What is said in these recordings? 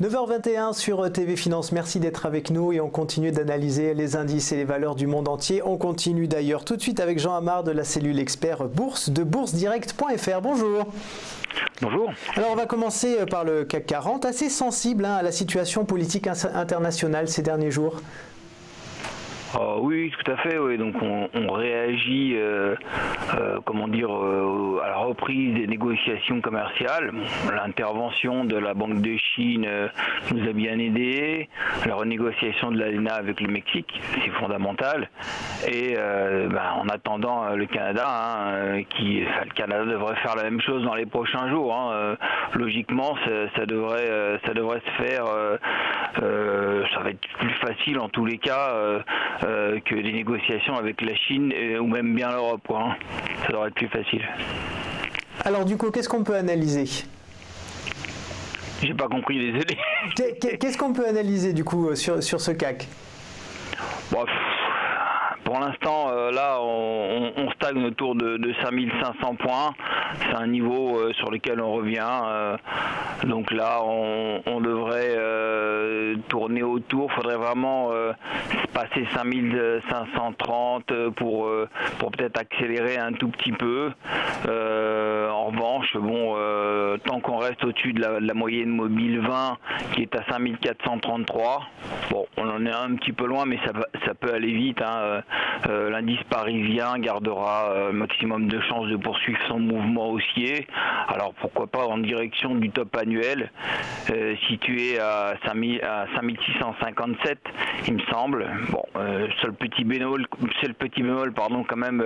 9h21 sur TV Finance, merci d'être avec nous et on continue d'analyser les indices et les valeurs du monde entier. On continue d'ailleurs tout de suite avec Jean Amar de la cellule expert bourse de boursedirect.fr. Bonjour. Bonjour. Alors on va commencer par le CAC 40, assez sensible à la situation politique internationale ces derniers jours. Oui, tout à fait. Oui. Donc on réagit, à la reprise des négociations commerciales. L'intervention de la Banque de Chine nous a bien aidés. La renégociation de l'ALENA avec le Mexique, c'est fondamental. Et en attendant le Canada, le Canada devrait faire la même chose dans les prochains jours. Logiquement, ça devrait se faire. Ça va être plus facile en tous les cas. Que les négociations avec la Chine ou même bien l'Europe. Ça devrait être plus facile. Alors du coup, qu'est-ce qu'on peut analyser? J'ai pas compris, désolé. Qu'est-ce qu'on peut analyser du coup sur ce CAC? Pour l'instant, là, on stagne autour de 5500 points. C'est un niveau sur lequel on revient. Donc là, on devrait tourner autour. Il faudrait vraiment passer 5530 pour peut-être accélérer un tout petit peu. En revanche, tant qu'on reste au-dessus de la moyenne mobile 20, qui est à 5433, on en est un petit peu loin, mais ça peut aller vite. L'indice parisien gardera maximum de chances de poursuivre son mouvement haussier. Alors pourquoi pas en direction du top annuel situé à 5657, il me semble. C'est le petit bémol, quand même,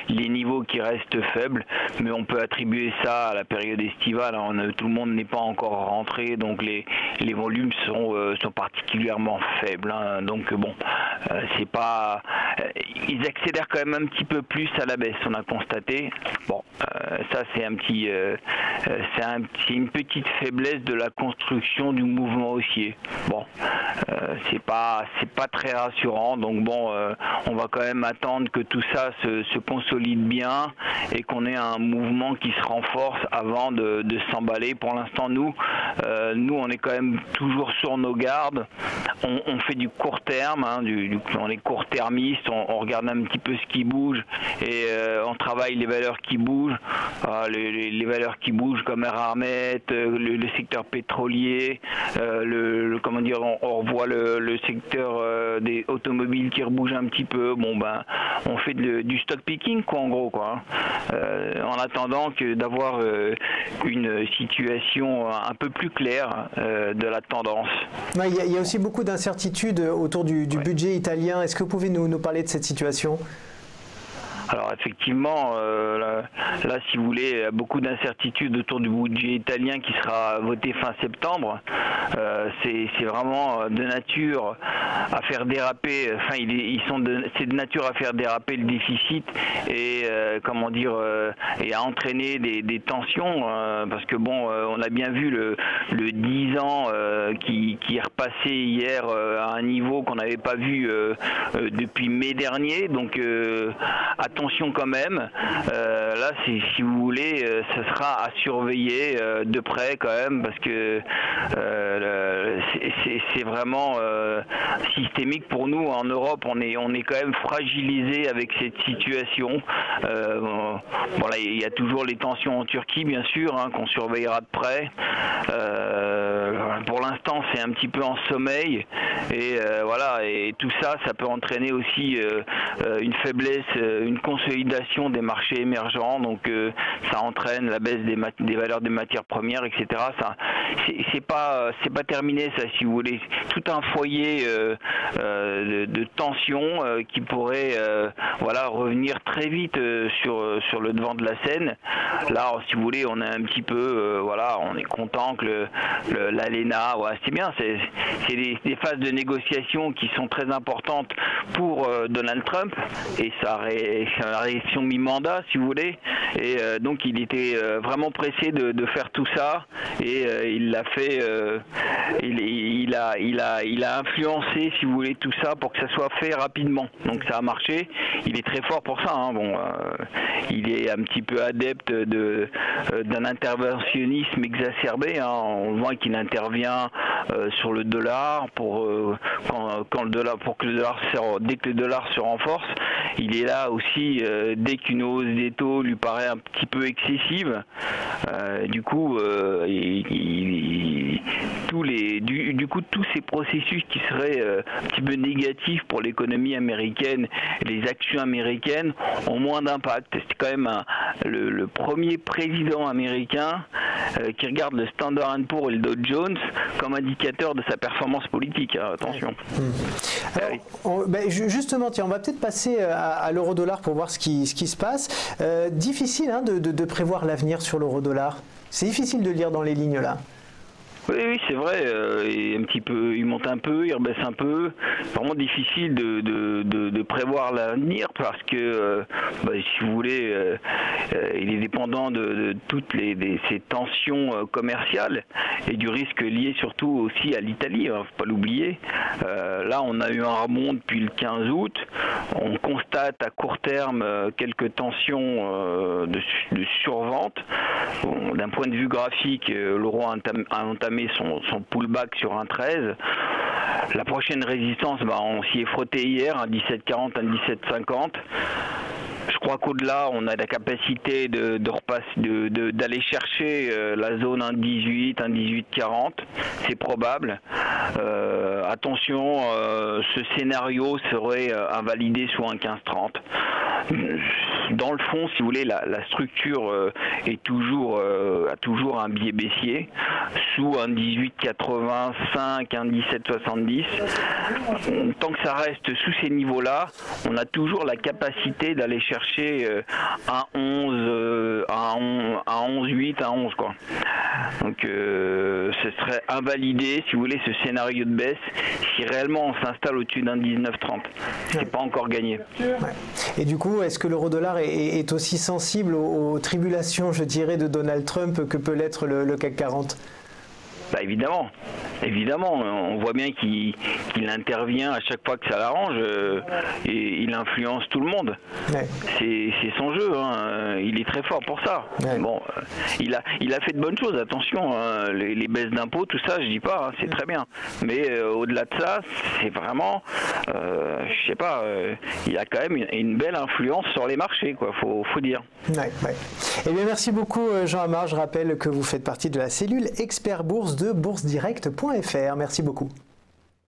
les niveaux qui restent faibles, mais on peut attribuer ça à la période estivale. Tout le monde n'est pas encore rentré, donc les volumes sont particulièrement faibles. C'est pas. Ils accélèrent quand même un petit peu plus à la baisse, on a constaté. Ça c'est c'est une petite faiblesse de la construction du mouvement haussier. C'est pas très rassurant. Donc on va quand même attendre que tout ça se consolide bien et qu'on ait un mouvement qui se renforce avant de s'emballer. Pour l'instant, nous on est quand même toujours sur nos gardes. On fait du court terme, on est court-termiste, on regarde un petit peu ce qui bouge et on travaille les valeurs qui bougent. Les valeurs qui bougent comme Eramet, le secteur pétrolier, on revoit le secteur des automobiles qui rebouge un petit peu. On fait du stock picking en gros en attendant d'avoir une situation un peu plus claire de la tendance. Il y a aussi beaucoup d'incertitudes autour du budget italien. Est-ce que vous pouvez nous parler de cette situation ? Alors effectivement, là, si vous voulez, il y a beaucoup d'incertitudes autour du budget italien qui sera voté fin septembre. C'est vraiment de nature à faire déraper, c'est de nature à faire déraper le déficit et et à entraîner des tensions parce que on a bien vu le 10 ans qui est repassé hier à un niveau qu'on n'avait pas vu depuis mai dernier. Donc attention quand même. Là, si vous voulez, ce sera à surveiller de près quand même parce que c'est vraiment systémique pour nous. En Europe, on est quand même fragilisé avec cette situation. Là, il y a toujours les tensions en Turquie, bien sûr, qu'on surveillera de près. Pour l'instant, c'est un petit peu en sommeil et et tout ça peut entraîner aussi une faiblesse, une consolidation des marchés émergents. Donc ça entraîne la baisse des valeurs des matières premières, etc. Ça, c'est pas terminé, ça, si vous voulez. Tout un foyer de tension qui pourrait revenir très vite sur le devant de la scène. Là, si vous voulez, on est un petit peu on est content que l'ALENA, c'est bien, c'est des phases de négociation qui sont très importantes pour Donald Trump et sa réaction mi-mandat, si vous voulez. Et donc il était vraiment pressé de faire tout ça et il l'a fait. Il a influencé, si vous voulez, tout ça pour que ça soit fait rapidement. Donc ça a marché. Il est très fort pour ça. Il est un petit peu adepte d'un interventionnisme exacerbé. On voit qu'il intervient intervient sur le dollar pour que le dollar dès que le dollar se renforce. Il est là aussi dès qu'une hausse des taux lui paraît un petit peu excessive. Du coup, tous ces processus qui seraient un petit peu négatifs pour l'économie américaine, les actions américaines ont moins d'impact. C'est quand même le premier président américain qui regarde le Standard & Poor's et le Dow Jones comme indicateur de sa performance politique. Attention. Alors, justement, tiens, on va peut-être passer à l'euro-dollar pour voir ce qui se passe. Difficile de prévoir l'avenir sur l'euro-dollar. C'est difficile de lire dans les lignes là. Oui, c'est vrai. Il monte un peu, il rebaisse un peu. C'est vraiment difficile de prévoir l'avenir parce que, si vous voulez, il est dépendant de toutes ces tensions commerciales et du risque lié surtout aussi à l'Italie. Faut pas l'oublier. Là, on a eu un rebond depuis le 15 août. On constate à court terme quelques tensions de survente. Bon, d'un point de vue graphique, l'euro a entamé son pullback sur 1,13. La prochaine résistance, on s'y est frotté hier, un 17,40, un 17,50. Je crois qu'au-delà, on a la capacité d'aller chercher la zone 1,18, 1,18,40. C'est probable. Attention, ce scénario serait invalidé sous 1,15,30. Dans le fond, si vous voulez, la structure a toujours un biais baissier sous un 18,85, un 17,70. Tant que ça reste sous ces niveaux-là, on a toujours la capacité d'aller chercher un 11, un 11,8, un 11 quoi. Donc ce serait invalidé, si vous voulez, ce scénario de baisse si réellement on s'installe au-dessus d'un 19,30. C'est pas encore gagné. Ouais. Et du coup, est-ce que l'euro-dollar est aussi sensible aux tribulations, je dirais, de Donald Trump que peut l'être le CAC 40 ? Évidemment, on voit bien qu'il intervient à chaque fois que ça l'arrange et il influence tout le monde. Ouais. C'est son jeu, il est très fort pour ça. Ouais. Bon, il a fait de bonnes choses, attention, les baisses d'impôts, tout ça, je dis pas, c'est très bien. Mais au-delà de ça, c'est vraiment, je sais pas, il a quand même une belle influence sur les marchés, quoi. Faut dire. Ouais. Eh bien, merci beaucoup, Jean Amard. Je rappelle que vous faites partie de la cellule Expert Bourse de boursedirect.fr. Merci beaucoup.